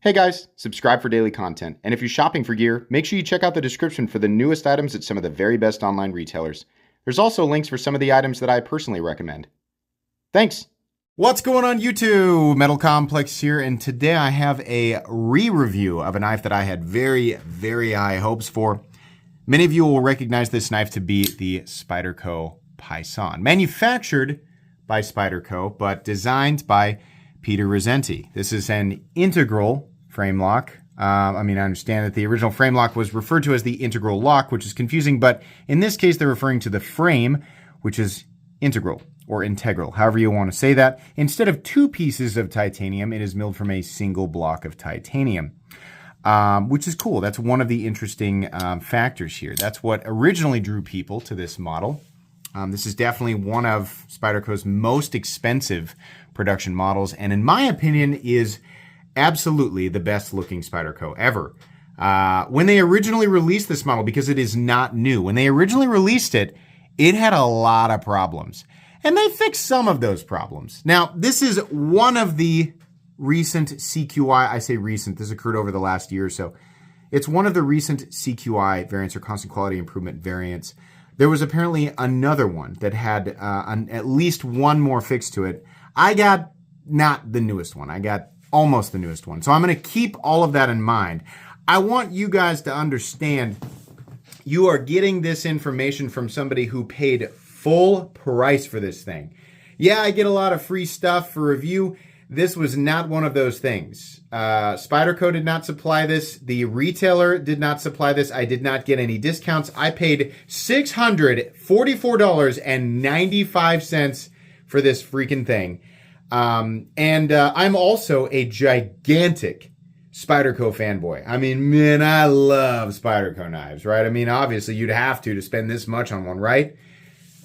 Hey guys, subscribe for daily content. And if you're shopping for gear, make sure you check out the description for the newest items at some of the very best online retailers. There's also links for some of the items that I personally recommend. Thanks! What's going on YouTube? Metal Complex here, and today I have a re-review of a knife that I had very, very high hopes for. Many of you will recognize this knife to be the Spyderco Paysan. Manufactured by Spyderco, but designed by Peter Rizzenti. This is an integral frame lock. I understand that the original frame lock was referred to as the integral lock, which is confusing, but in this case, they're referring to the frame, which is integral or integral, however you want to say that. Instead of two pieces of titanium, it is milled from a single block of titanium, which is cool. That's one of the interesting factors here. That's what originally drew people to this model. This is definitely one of Spyderco's most expensive production models, and in my opinion is absolutely the best looking Spyderco ever. When they originally released this model, because it is not new, when they originally released it, it had a lot of problems. And they fixed some of those problems. Now, this is one of the recent CQI, I say recent, this occurred over the last year or so. It's one of the recent CQI variants, or constant quality improvement variants. There was apparently another one that had at least one more fix to it. I got not the newest one. I got almost the newest one. So I'm going to keep all of that in mind. I want you guys to understand you are getting this information from somebody who paid full price for this thing. Yeah, I get a lot of free stuff for review. This was not one of those things. Spyderco did not supply this. The retailer did not supply this. I did not get any discounts. I paid $644.95 for this freaking thing. I'm also a gigantic Spyderco fanboy. I mean, man, I love Spyderco knives, right? I mean, obviously you'd have to spend this much on one, right?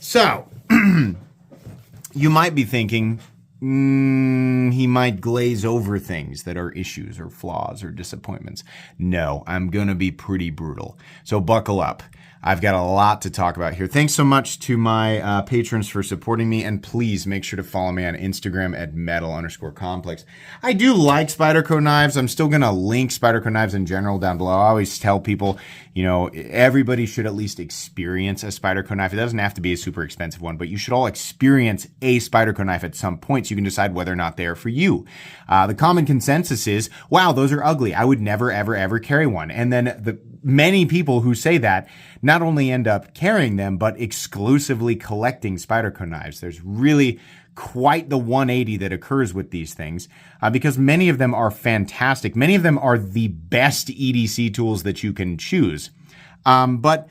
So, you might be thinking, he might glaze over things that are issues or flaws or disappointments. No, I'm going to be pretty brutal. So buckle up. I've got a lot to talk about here. Thanks so much to my patrons for supporting me, and please make sure to follow me on Instagram at metal_complex. I do like Spyderco knives. I'm still going to link Spyderco knives in general down below. I always tell people, you know, everybody should at least experience a Spyderco knife. It doesn't have to be a super expensive one, but you should all experience a Spyderco knife at some point so you can decide whether or not they are for you. The common consensus is, wow, those are ugly. I would never, ever, ever carry one. And then the many people who say that not only end up carrying them, but exclusively collecting Spyderco knives. There's really quite the 180 that occurs with these things because many of them are fantastic. Many of them are the best EDC tools that you can choose. I'm going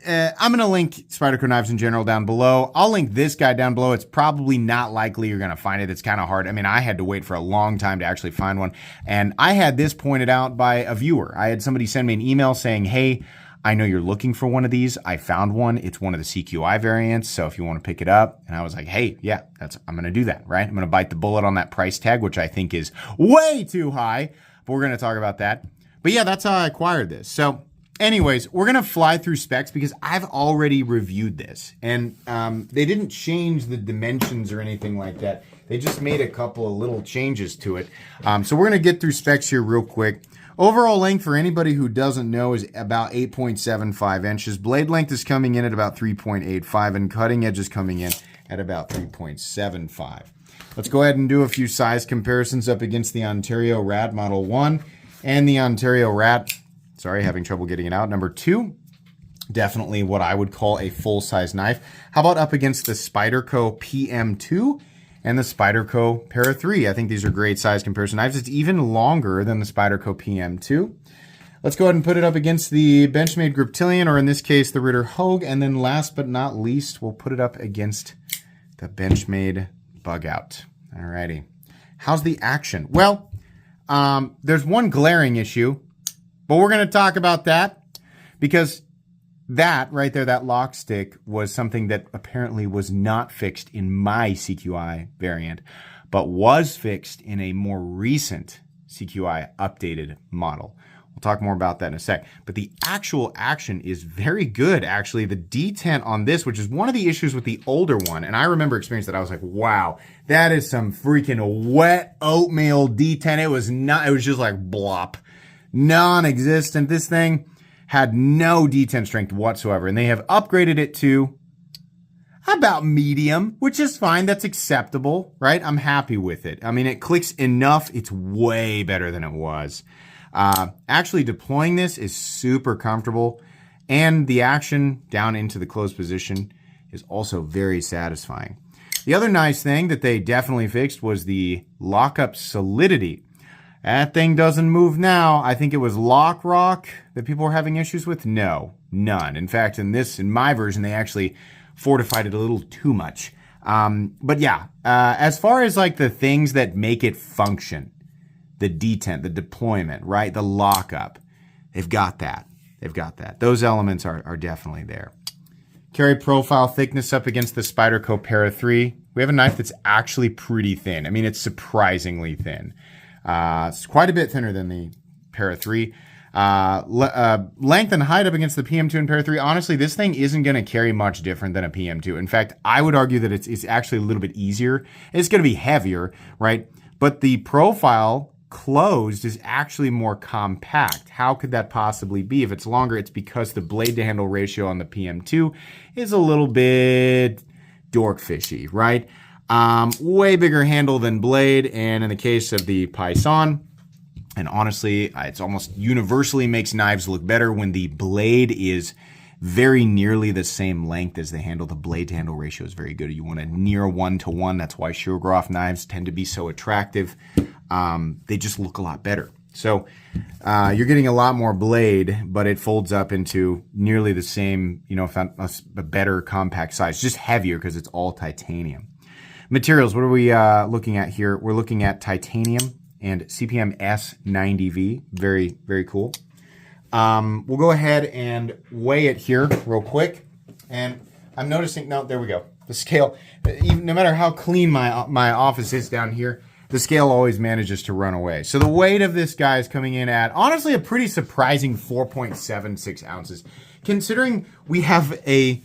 to link Spyderco knives in general down below. I'll link this guy down below. It's probably not likely you're going to find it. It's kind of hard. I mean, I had to wait for a long time to actually find one. And I had this pointed out by a viewer. I had somebody send me an email saying, hey, I know you're looking for one of these. I found one. It's one of the CQI variants. So if you want to pick it up. And I was like, hey, yeah, I'm going to do that, right? I'm going to bite the bullet on that price tag, which I think is way too high. But we're going to talk about that. But yeah, that's how I acquired this. So anyways, we're going to fly through specs because I've already reviewed this. And they didn't change the dimensions or anything like that. They just made a couple of little changes to it. So we're going to get through specs here real quick. Overall length, for anybody who doesn't know, is about 8.75 inches. Blade length is coming in at about 3.85, and cutting edge is coming in at about 3.75. Let's go ahead and do a few size comparisons up against the Ontario Rat Model 1 and the Ontario Rat, sorry, having trouble getting it out, number 2. Definitely what I would call a full-size knife. How about up against the Spyderco PM2 and the Spyderco Para 3? I think these are great size comparison knives. It's even longer than the Spyderco PM2. Let's go ahead and put it up against the Benchmade Griptilian, or in this case, the Ritter Hogue. And then last but not least, we'll put it up against the Benchmade Bug Out. Alrighty. How's the action? Well, there's one glaring issue, but we're going to talk about that because that right there, that lock stick, was something that apparently was not fixed in my CQI variant, but was fixed in a more recent CQI updated model. We'll talk more about that in a sec. But the actual action is very good, actually. The detent on this, which is one of the issues with the older one, and I remember experiencing that. I was like, wow, that is some freaking wet oatmeal detent. It was just like blop. Non-existent. This thing had no detent strength whatsoever, and they have upgraded it to about medium, which is fine. That's acceptable, right? I'm happy with it. I mean, it clicks enough. It's way better than it was. Actually deploying this is super comfortable, and the action down into the closed position is also very satisfying. The other nice thing that they definitely fixed was the lockup solidity. That thing doesn't move now. I think it was lock rock that people were having issues with. No, none. In fact, in my version, they actually fortified it a little too much. But yeah, as far as like the things that make it function, the detent, the deployment, right? The lockup, they've got that. They've got that. Those elements are definitely there. Carry profile thickness up against the Spyderco Para 3. We have a knife that's actually pretty thin. I mean, it's surprisingly thin. It's quite a bit thinner than the Para 3. Length and height up against the PM2 and Para 3. Honestly, this thing isn't going to carry much different than a PM2. In fact, I would argue that it's actually a little bit easier. It's going to be heavier, right? But the profile closed is actually more compact. How could that possibly be? If it's longer, it's because the blade to handle ratio on the PM2 is a little bit dorkfishy, right? Way bigger handle than blade, and in the case of the Paysan, and honestly, it's almost universally makes knives look better when the blade is very nearly the same length as the handle. The blade to handle ratio is very good. You want a near 1-to-1. That's why Shirogorov knives tend to be so attractive. They just look a lot better. So you're getting a lot more blade, but it folds up into nearly the same, a better compact size, just heavier because it's all titanium. Materials, what are we looking at here? We're looking at titanium and CPM S90V. Very, very cool. We'll go ahead and weigh it here real quick. And I'm noticing, no, there we go. The scale, even, no matter how clean my office is down here, the scale always manages to run away. So the weight of this guy is coming in at, honestly, a pretty surprising 4.76 ounces. Considering we have a,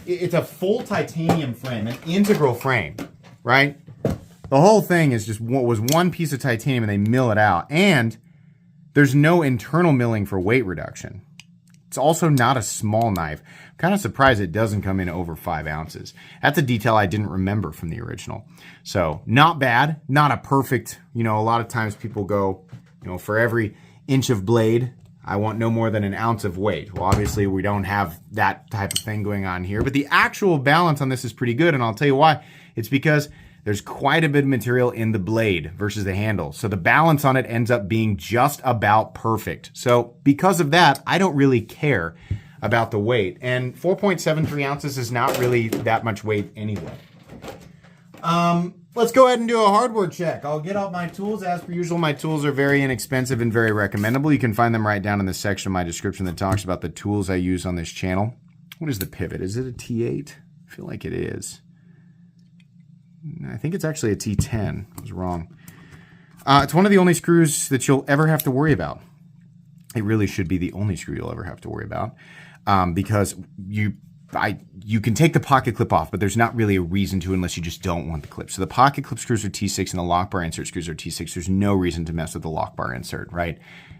it's a full titanium frame, an integral frame, right? The whole thing is just was one piece of titanium and they mill it out. And there's no internal milling for weight reduction. It's also not a small knife. I'm kind of surprised it doesn't come in over 5 ounces. That's a detail I didn't remember from the original. So not bad, not a perfect, a lot of times people go, for every inch of blade, I want no more than an ounce of weight. Well, obviously we don't have that type of thing going on here, but the actual balance on this is pretty good. And I'll tell you why. It's because there's quite a bit of material in the blade versus the handle. So the balance on it ends up being just about perfect. So because of that, I don't really care about the weight. And 4.73 ounces is not really that much weight anyway. Let's go ahead and do a hardware check. I'll get out my tools. As per usual, my tools are very inexpensive and very recommendable. You can find them right down in the section of my description that talks about the tools I use on this channel. What is the pivot? Is it a T8? I feel like it is. I think it's actually a T10. I was wrong. It's one of the only screws that you'll ever have to worry about. It really should be the only screw you'll ever have to worry about because you can take the pocket clip off, but there's not really a reason to unless you just don't want the clip. So the pocket clip screws are T6 and the lock bar insert screws are T6. There's no reason to mess with the lock bar insert, right?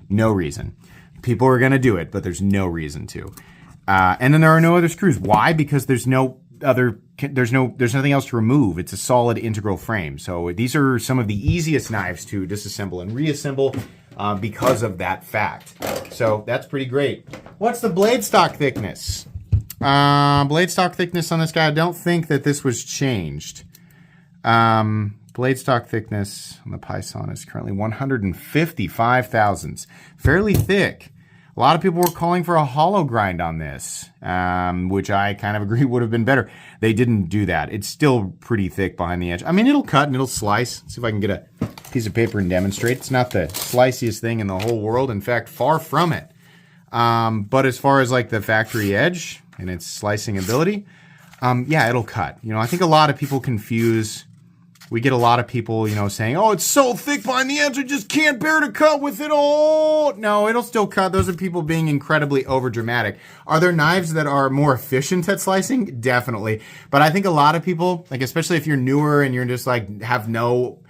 No reason. People are going to do it, but there's no reason to. And then there are no other screws. Why? Because there's nothing else to remove. It's a solid integral frame. So these are some of the easiest knives to disassemble and reassemble because of that fact. So that's pretty great. What's the blade stock thickness? Blade stock thickness on this guy, I don't think that this was changed. Blade stock thickness on the Paysan is currently 155 thousandths. Fairly thick. A lot of people were calling for a hollow grind on this, which I kind of agree would have been better. They didn't do that. It's still pretty thick behind the edge. I mean, it'll cut and it'll slice. Let's see if I can get a piece of paper and demonstrate. It's not the sliciest thing in the whole world. In fact, far from it. But as far as like the factory edge and its slicing ability, yeah, it'll cut. I think a lot of people confuse We get a lot of people, saying, oh, it's so thick behind the edge, I just can't bear to cut with it. Oh, no, it'll still cut. Those are people being incredibly overdramatic. Are there knives that are more efficient at slicing? Definitely. But I think a lot of people, like, especially if you're newer and you're just like, have no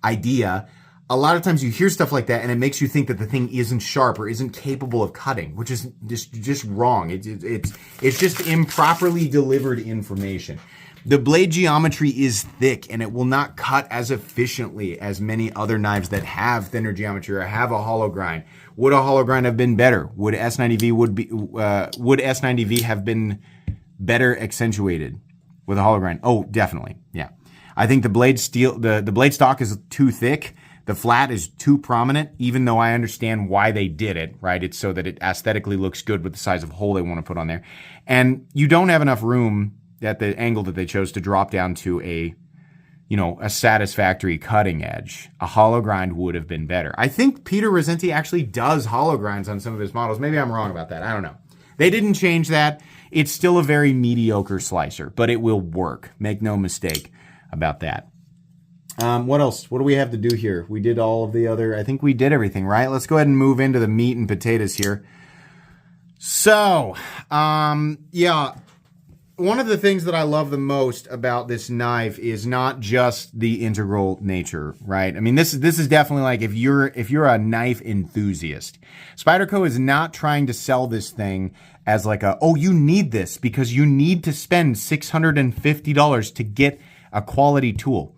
idea, a lot of times you hear stuff like that and it makes you think that the thing isn't sharp or isn't capable of cutting, which is just wrong. It's just improperly delivered information. The blade geometry is thick and it will not cut as efficiently as many other knives that have thinner geometry or have a hollow grind. Would a hollow grind have been better? Would S90V have been better accentuated with a hollow grind? Oh, definitely. Yeah. I think the blade stock is too thick. The flat is too prominent, even though I understand why they did it, right? It's so that it aesthetically looks good with the size of hole they want to put on there. And you don't have enough room at the angle that they chose to drop down to a satisfactory cutting edge. A hollow grind would have been better. I think Peter Rosenti actually does hollow grinds on some of his models. Maybe I'm wrong about that. I don't know. They didn't change that. It's still a very mediocre slicer, but it will work. Make no mistake about that. What else? What do we have to do here? We did all of the other, I think we did everything, right? Let's go ahead and move into the meat and potatoes here. So, yeah. One of the things that I love the most about this knife is not just the integral nature, right? I mean, this is definitely like if you're a knife enthusiast. Spyderco is not trying to sell this thing as like you need this because you need to spend $650 to get a quality tool.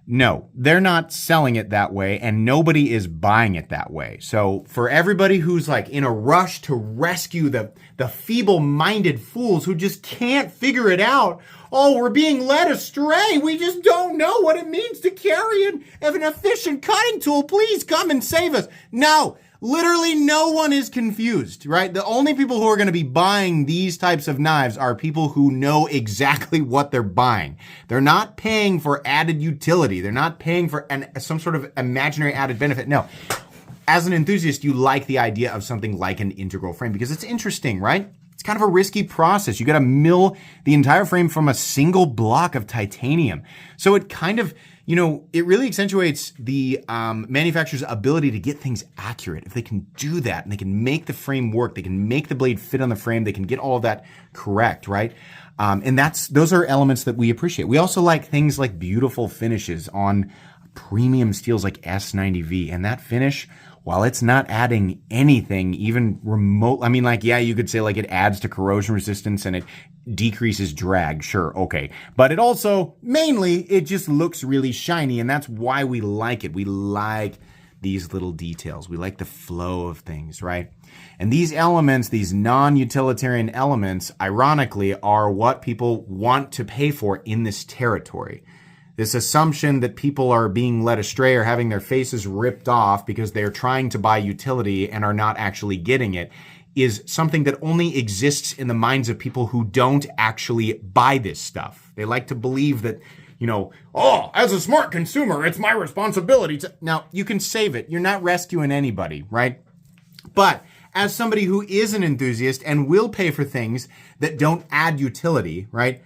No, they're not selling it that way and nobody is buying it that way. So for everybody who's like in a rush to rescue the feeble-minded fools who just can't figure it out, oh, we're being led astray. We just don't know what it means to carry an efficient cutting tool. Please come and save us. No, literally no one is confused, right? The only people who are going to be buying these types of knives are people who know exactly what they're buying. They're not paying for added utility. They're not paying for some sort of imaginary added benefit. No. As an enthusiast, you like the idea of something like an integral frame because it's interesting, right? It's kind of a risky process. You got to mill the entire frame from a single block of titanium. So it kind of, it really accentuates the manufacturer's ability to get things accurate. If they can do that and they can make the frame work, they can make the blade fit on the frame, they can get all of that correct, right? And those are elements that we appreciate. We also like things like beautiful finishes on premium steels like S90V. And that finish, while it's not adding anything even remote, I mean, like, yeah, you could say like it adds to corrosion resistance and it decreases drag. Sure. Okay. But it also, mainly, it just looks really shiny. And that's why we like it. We like these little details. We like the flow of things, right? And these elements, these non-utilitarian elements, ironically, are what people want to pay for in this territory. This assumption that people are being led astray or having their faces ripped off because they're trying to buy utility and are not actually getting it is something that only exists in the minds of people who don't actually buy this stuff. They like to believe that, as a smart consumer, it's my responsibility to... Now, you can save it. You're not rescuing anybody, right? But as somebody who is an enthusiast and will pay for things that don't add utility, right?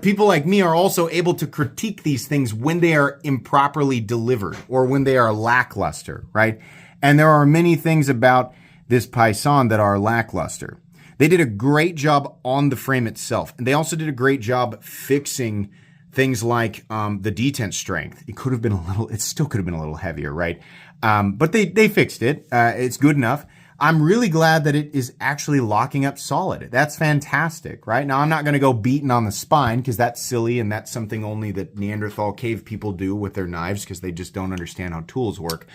People like me are also able to critique these things when they are improperly delivered or when they are lackluster, right? And there are many things about this Paysan that are lackluster. They did a great job on the frame itself. And they also did a great job fixing things like the detent strength. It still could have been a little heavier, right? But they fixed it. It's good enough. I'm really glad that it is actually locking up solid. That's fantastic, right? Now, I'm not going to go beating on the spine because that's silly and that's something only that Neanderthal cave people do with their knives because they just don't understand how tools work.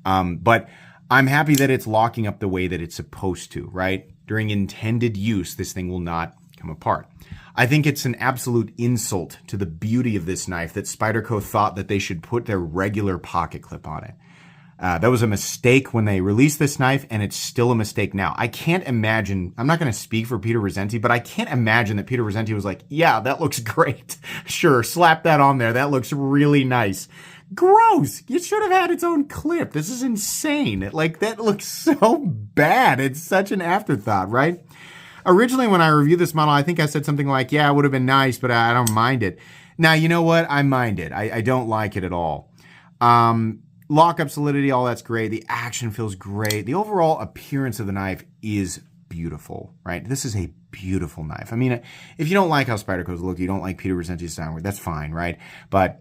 But I'm happy that it's locking up the way that it's supposed to, right? During intended use, this thing will not come apart. I think it's an absolute insult to the beauty of this knife that Spyderco thought that they should put their regular pocket clip on it. That was a mistake when they released this knife, and it's still a mistake now. I can't imagine, I'm not going to speak for Peter Rosenti, but I can't imagine that Peter Rosenti was like, yeah, that looks great. Sure, slap that on there. That looks really nice. Gross. It should have had its own clip. This is insane. That looks so bad. It's such an afterthought, right? Originally, when I reviewed this model, I think I said something like, yeah, it would have been nice, but I don't mind it. Now, you know what? I mind it. I don't like it at all. Lockup solidity, all that's great. The action feels great. The overall appearance of the knife is beautiful, right? This is a beautiful knife. I mean, if you don't like how Spyderco's look, you don't like Peter Rosenti's sound, that's fine, right? But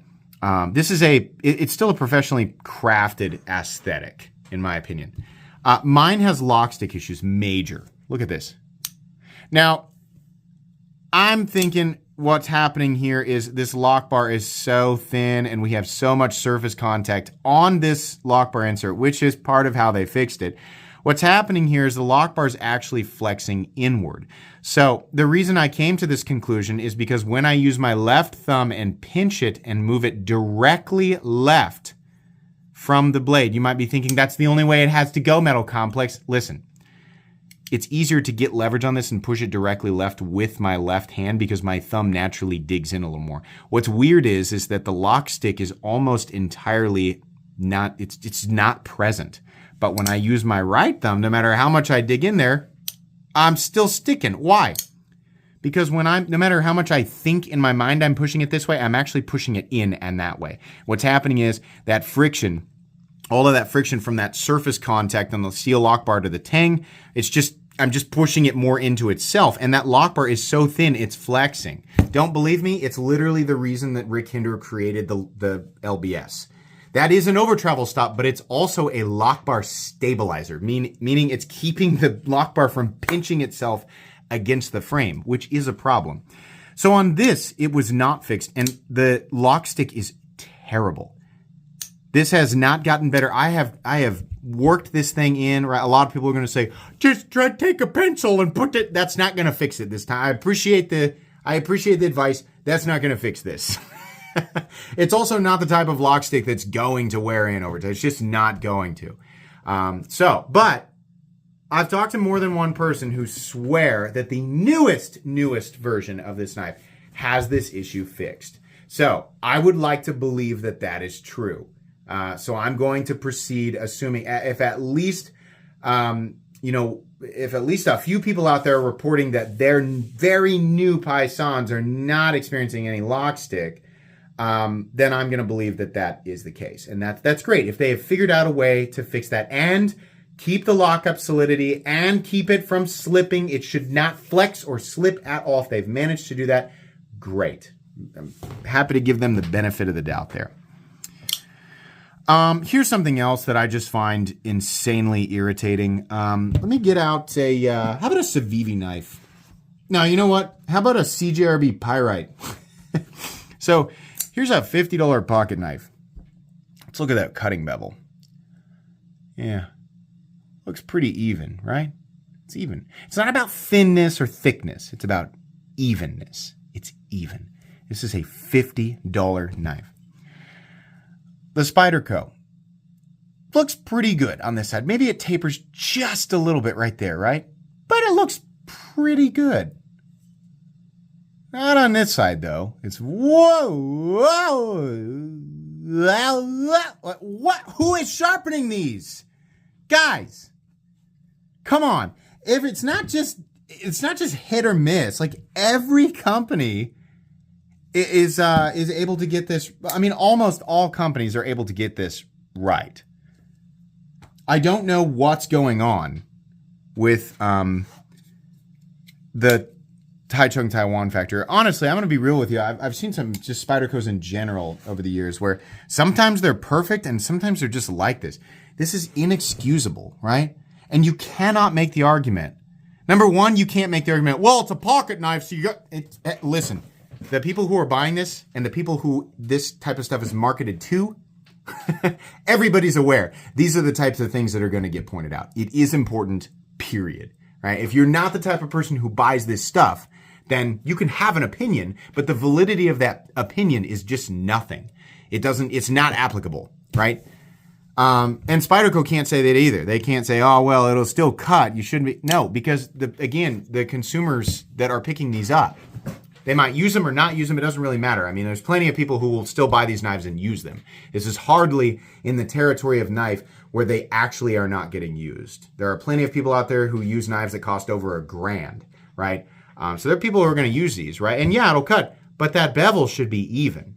this is it's still a professionally crafted aesthetic, in my opinion. Mine has lock stick issues, major. Look at this. Now, I'm thinking what's happening here is this lock bar is so thin and we have so much surface contact on this lock bar insert, which is part of how they fixed it. What's happening here is the lock bar is actually flexing inward. So the reason I came to this conclusion is because when I use my left thumb and pinch it and move it directly left from the blade, you might be thinking that's the only way it has to go, Metal Complex. Listen, it's easier to get leverage on this and push it directly left with my left hand because my thumb naturally digs in a little more. What's weird is that the lock stick is almost entirely not, it's not present. But when I use my right thumb, no matter how much I dig in there, I'm still sticking. Why? Because no matter how much I think in my mind I'm pushing it this way, I'm actually pushing it in and that way. What's happening is that friction, all of that friction from that surface contact on the steel lock bar to the tang, I'm just pushing it more into itself. And that lock bar is so thin, it's flexing. Don't believe me? It's literally the reason that Rick Hinder created the LBS. That is an over travel stop, but it's also a lock bar stabilizer, meaning it's keeping the lock bar from pinching itself against the frame, which is a problem. So on this, it was not fixed, and the lock stick is terrible. This has not gotten better. I have worked this thing in. Right? A lot of people are going to say, just try to take a pencil and put it. That's not going to fix it this time. I appreciate the advice. That's not going to fix this. It's also not the type of lock stick that's going to wear in over time. It's just not going to. But I've talked to more than one person who swear that the newest version of this knife has this issue fixed. So I would like to believe that that is true. So I'm going to proceed assuming if at least a few people out there are reporting that their very new Paysans are not experiencing any lock stick, then I'm going to believe that that is the case. And that's great. If they have figured out a way to fix that and keep the lockup solidity and keep it from slipping, it should not flex or slip at all. If they've managed to do that, great. I'm happy to give them the benefit of the doubt there. Here's something else that I just find insanely irritating. Let me get out how about a Civivi knife? Now, you know what? How about a CJRB Pyrite? So here's a $50 pocket knife. Let's look at that cutting bevel. Yeah. Looks pretty even, right? It's even. It's not about thinness or thickness. It's about evenness. It's even. This is a $50 knife. The Spyderco looks pretty good on this side. Maybe it tapers just a little bit right there, right? But it looks pretty good. Not on this side, though. It's whoa. What? Who is sharpening these? Guys, come on. If it's not just hit or miss. Like every company is able to get this. I mean, almost all companies are able to get this right. I don't know what's going on with the Taichung Taiwan factory. Honestly, I'm going to be real with you. I've seen some just Spydercos in general over the years where sometimes they're perfect and sometimes they're just like this. This is inexcusable, right? And you cannot make the argument. Number one, you can't make the argument, well, it's a pocket knife, so you got it. Listen. The people who are buying this and the people who this type of stuff is marketed to, everybody's aware. These are the types of things that are going to get pointed out. It is important, period. Right? If you're not the type of person who buys this stuff, then you can have an opinion, but the validity of that opinion is just nothing. It's not applicable, right? And Spyderco can't say that either. They can't say, oh, well, it'll still cut. You shouldn't be. No, because the consumers that are picking these up, they might use them or not use them. It doesn't really matter. I mean, there's plenty of people who will still buy these knives and use them. This is hardly in the territory of knife where they actually are not getting used. There are plenty of people out there who use knives that cost over $1,000, right? So there are people who are going to use these, right? And yeah, it'll cut, but that bevel should be even.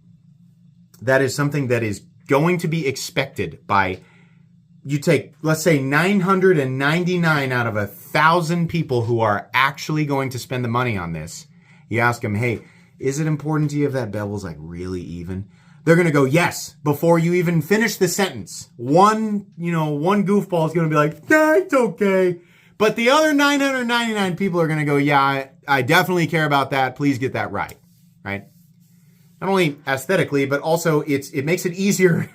That is something that is going to be expected by, you take, let's say 999 out of 1,000 people who are actually going to spend the money on this. You ask them, hey, is it important to you if that bevel's like really even? They're going to go, yes, before you even finish the sentence. One goofball is going to be like, nah, it's okay. But the other 999 people are going to go, yeah, I definitely care about that. Please get that right. Right? Not only aesthetically, but also it makes it easier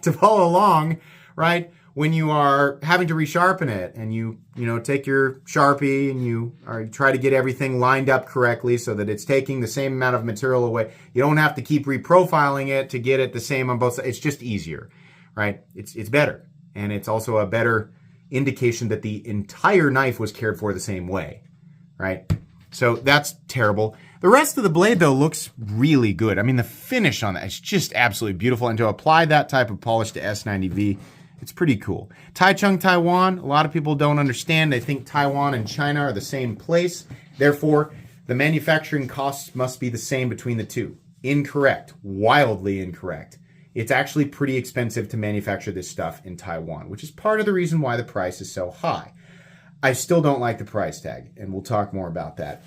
to follow along, right? When you are having to resharpen it and you take your Sharpie and you try to get everything lined up correctly so that it's taking the same amount of material away. You don't have to keep reprofiling it to get it the same on both sides. It's just easier, right? It's better. And it's also a better indication that the entire knife was cared for the same way, right? So that's terrible. The rest of the blade, though, looks really good. I mean, the finish on that is just absolutely beautiful. And to apply that type of polish to S90V, it's pretty cool. Taichung, Taiwan, a lot of people don't understand. They think Taiwan and China are the same place. Therefore, the manufacturing costs must be the same between the two. Incorrect. Wildly incorrect. It's actually pretty expensive to manufacture this stuff in Taiwan, which is part of the reason why the price is so high. I still don't like the price tag, and we'll talk more about that.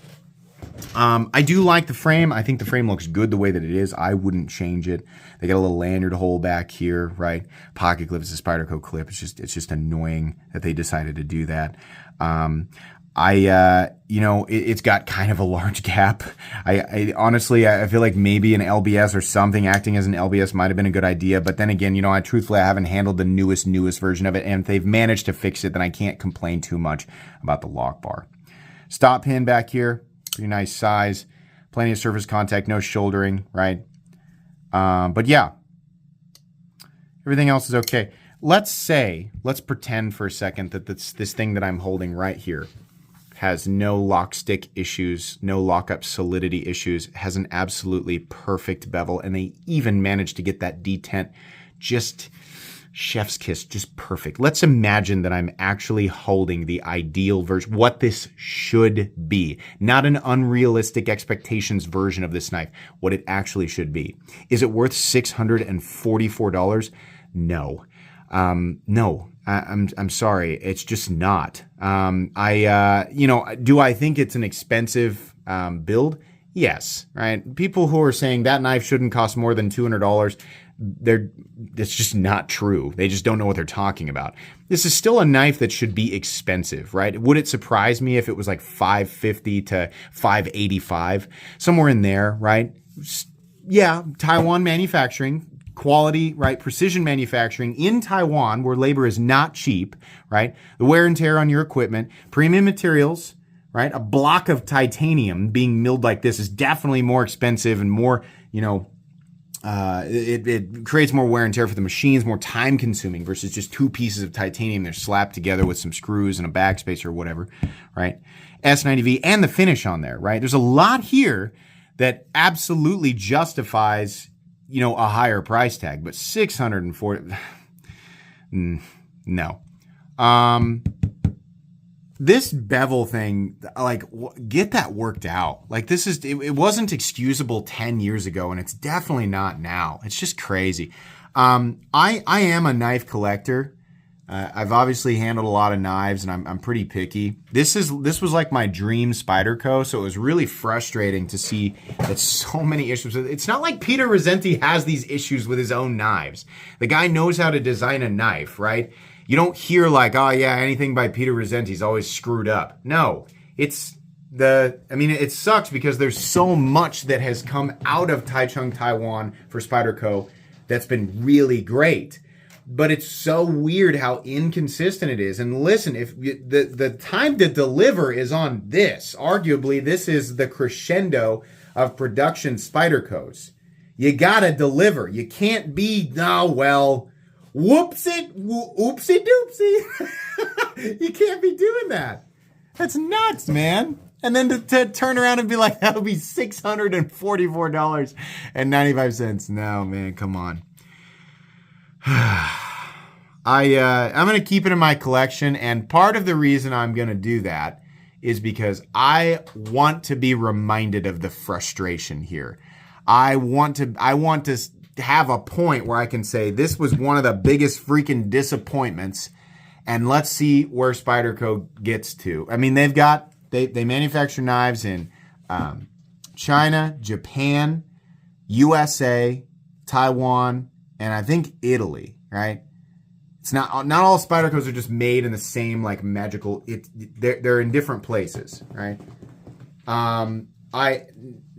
I do like the frame. I think the frame looks good the way that it is. I wouldn't change it. They got a little lanyard hole back here, right? Pocket clip is a Spyderco clip. It's just annoying that they decided to do that. It's got kind of a large gap. I honestly, I feel like maybe an LBS or something acting as an LBS might have been a good idea. But then again, I haven't handled the newest version of it. And if they've managed to fix it, then I can't complain too much about the lock bar. Stop pin back here. Pretty nice size. Plenty of surface contact, no shouldering, right? But yeah, everything else is okay. Let's pretend for a second that this thing that I'm holding right here has no lock stick issues, no lockup solidity issues, has an absolutely perfect bevel, and they even managed to get that detent just chef's kiss, just perfect. Let's imagine that I'm actually holding the ideal version, what this should be, not an unrealistic expectations version of this knife, what it actually should be. Is it worth $644? No. No. I'm sorry. It's just not. Do I think it's an expensive build? Yes, right? People who are saying that knife shouldn't cost more than $200, it's just not true. They just don't know what they're talking about. This is still a knife that should be expensive, right? Would it surprise me if it was like $550 to $585, somewhere in there, right? Yeah, Taiwan manufacturing, quality, right? Precision manufacturing in Taiwan, where labor is not cheap, right? The wear and tear on your equipment, premium materials, right? A block of titanium being milled like this is definitely more expensive and more, it creates more wear and tear for the machines, more time consuming versus just two pieces of titanium. They're slapped together with some screws and a backspacer or whatever, right? S90V and the finish on there, right? There's a lot here that absolutely justifies, a higher price tag, but $640, no. This bevel thing, get that worked out. It wasn't excusable 10 years ago, and it's definitely not now. It's just crazy. I am a knife collector. I've obviously handled a lot of knives, and I'm pretty picky. This was like my dream Spyderco, so it was really frustrating to see that so many issues. It's not like Peter Rosenti has these issues with his own knives. The guy knows how to design a knife, right? You don't hear like, oh yeah, anything by Peter Rosenti's always screwed up. No, it sucks because there's so much that has come out of Taichung, Taiwan for Spyderco that's been really great. But it's so weird how inconsistent it is. And listen, if the time to deliver is on this, arguably this is the crescendo of production Spydercos. You gotta deliver. You can't be, oopsie doopsie. You can't be doing that. That's nuts, man. And then to turn around and be like, that'll be $644.95. No, man, come on. I'm going to keep it in my collection, and part of the reason I'm going to do that is because I want to be reminded of the frustration here. I want to have a point where I can say this was one of the biggest freaking disappointments, and let's see where Spyderco gets to. I mean, they manufacture knives in China, Japan, USA, Taiwan, and I think Italy, right? It's not all Spydercos are just made in the same like magical. They're in different places, right?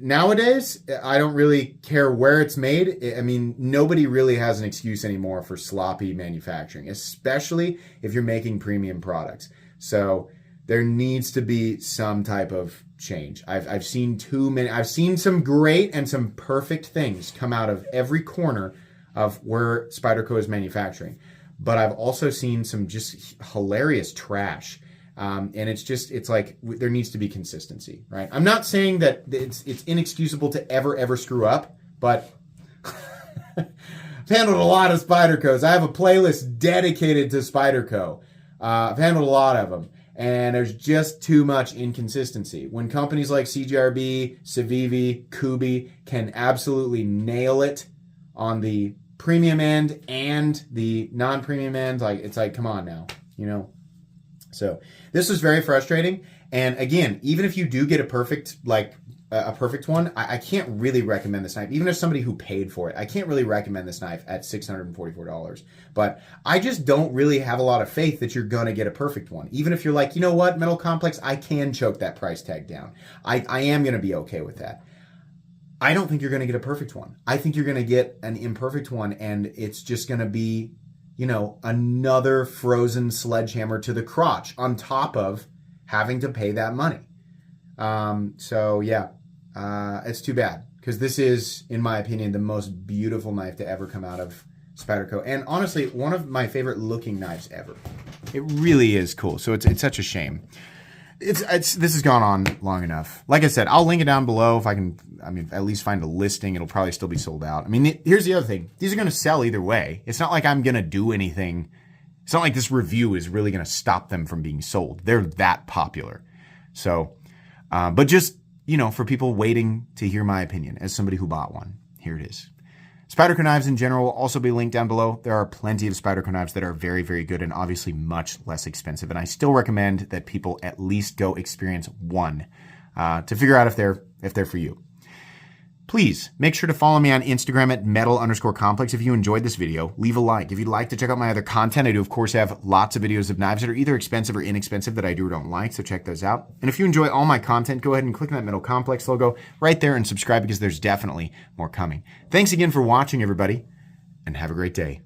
Nowadays I don't really care where it's made. I mean, nobody really has an excuse anymore for sloppy manufacturing, especially if you're making premium products. So there needs to be some type of change. I've seen too many. I've seen some great and some perfect things come out of every corner of where Spyderco is manufacturing. But I've also seen some just hilarious trash. And it's like there needs to be consistency, right? I'm not saying that it's inexcusable to ever screw up, but I've handled a lot of Spydercos. I have a playlist dedicated to Spyderco. I've handled a lot of them, and there's just too much inconsistency. When companies like CGRB, Civivi, Kubi can absolutely nail it on the premium end and the non-premium end, it's like, come on now, So this was very frustrating. And again, even if you do get a perfect one, I can't really recommend this knife. Even if somebody who paid for it, I can't really recommend this knife at $644. But I just don't really have a lot of faith that you're going to get a perfect one. Even if you're like, you know what, Metal Complex, I can choke that price tag down. I am going to be okay with that. I don't think you're going to get a perfect one. I think you're going to get an imperfect one, and it's just going to be, another frozen sledgehammer to the crotch on top of having to pay that money. It's too bad, because this is, in my opinion, the most beautiful knife to ever come out of Spyderco, and honestly, one of my favorite looking knives ever. It really is cool. So it's such a shame. This has gone on long enough. Like I said, I'll link it down below if I can. At least find a listing. It'll probably still be sold out. Here's the other thing. These are going to sell either way. It's not like I'm going to do anything. It's not like this review is really going to stop them from being sold. They're that popular. So, but just, for people waiting to hear my opinion as somebody who bought one, here it is. Spyderco knives in general will also be linked down below. There are plenty of Spyderco knives that are very, very good and obviously much less expensive. And I still recommend that people at least go experience one to figure out if they're for you. Please make sure to follow me on Instagram at metal_complex. If you enjoyed this video, leave a like. If you'd like to check out my other content, I do, of course, have lots of videos of knives that are either expensive or inexpensive that I do or don't like, so check those out. And if you enjoy all my content, go ahead and click on that Metal Complex logo right there and subscribe, because there's definitely more coming. Thanks again for watching, everybody, and have a great day.